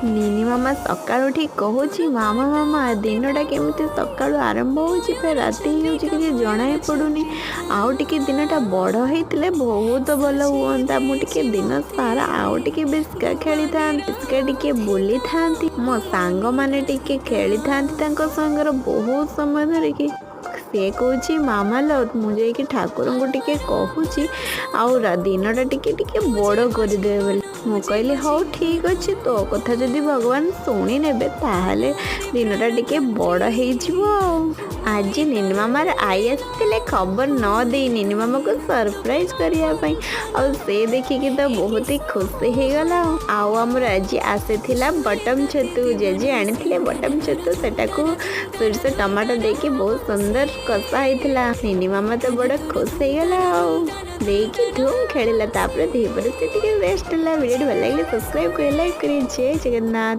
ନିନି ମାମା ସକାଳୁ ଉଠି କହୁଛି ମାମା ମାମା ଦିନଟା କେମିତି ସକାଳୁ ଆରମ୍ଭ ହେଉଛି ଫେର ରାତି ହେଉଛି କିଛି ଜଣା ହିଁ ପଡ଼ୁନି। ଆଉ ଟିକେ ଦିନଟା ବଡ଼ ହେଇଥିଲେ ବହୁତ ଭଲ ହୁଅନ୍ତା। ମୁଁ ଟିକେ ଦିନ ସାରା ଆଉ ଟିକେ ବିସ୍କା ଖେଳିଥାନ୍ତି, ବିସ୍କା ଟିକେ ବୁଲିଥାନ୍ତି, ମୋ ସାଙ୍ଗମାନେ ଟିକେ ଖେଳିଥାନ୍ତି ତାଙ୍କ ସାଙ୍ଗରେ ବହୁତ ସମୟ ଧରିକି। ସିଏ କହୁଛି ମାମା ଲୋ ମୁଁ ଯାଇକି ଠାକୁରଙ୍କୁ ଟିକେ କହୁଛି ଆଉ ଦିନଟା ଟିକେ ଟିକେ ବଡ଼ କରିଦେବେ ବୋଲି। ମୁଁ କହିଲି ହଉ ଠିକ୍ ଅଛି, ତୋ କଥା ଯଦି ଭଗବାନ ଶୁଣି ନେବେ ତାହେଲେ ଦିନଟା ଟିକେ ବଡ଼ ହେଇଯିବ ଆଉ। ଆଜି ନିନି ମାମାର ଆଈ ଆସିଥିଲେ ଖବର ନ ଦେଇ ନିନି ମାମାକୁ ସରପ୍ରାଇଜ୍ କରିବା ପାଇଁ। ଆଉ ସେ ଦେଖିକି ତ ବହୁତ ହି ଖୁସି ହେଇଗଲା। ଆଉ ଆମର ଆଜି ଆସିଥିଲା ବଟମ୍ ଛତୁ, ଜେଜେ ଆଣିଥିଲେ ବଟମ୍ ଛତୁ, ସେଟାକୁ ସୋରିଷ ଟମାଟୋ ଦେଇକି ବହୁତ ସୁନ୍ଦର କଷା ହେଇଥିଲା। ନିନି ମାମା ତ ବଡ଼ ଖୁସି ହେଇଗଲା ଆଉ ଦେଇକି ଧୁମ୍ ଖେଳିଲା। ତାପରେ ଦ୍ୱିପହରେ ସେ ଟିକେ ରେଷ୍ଟ ହେଲା। ଭିଡ଼ିଓଟି ଭଲ ଲାଗିଲେ ସବସ୍କ୍ରାଇବ୍ କରି ଲାଇକ୍ କରି ଜୟ ଜଗନ୍ନାଥ।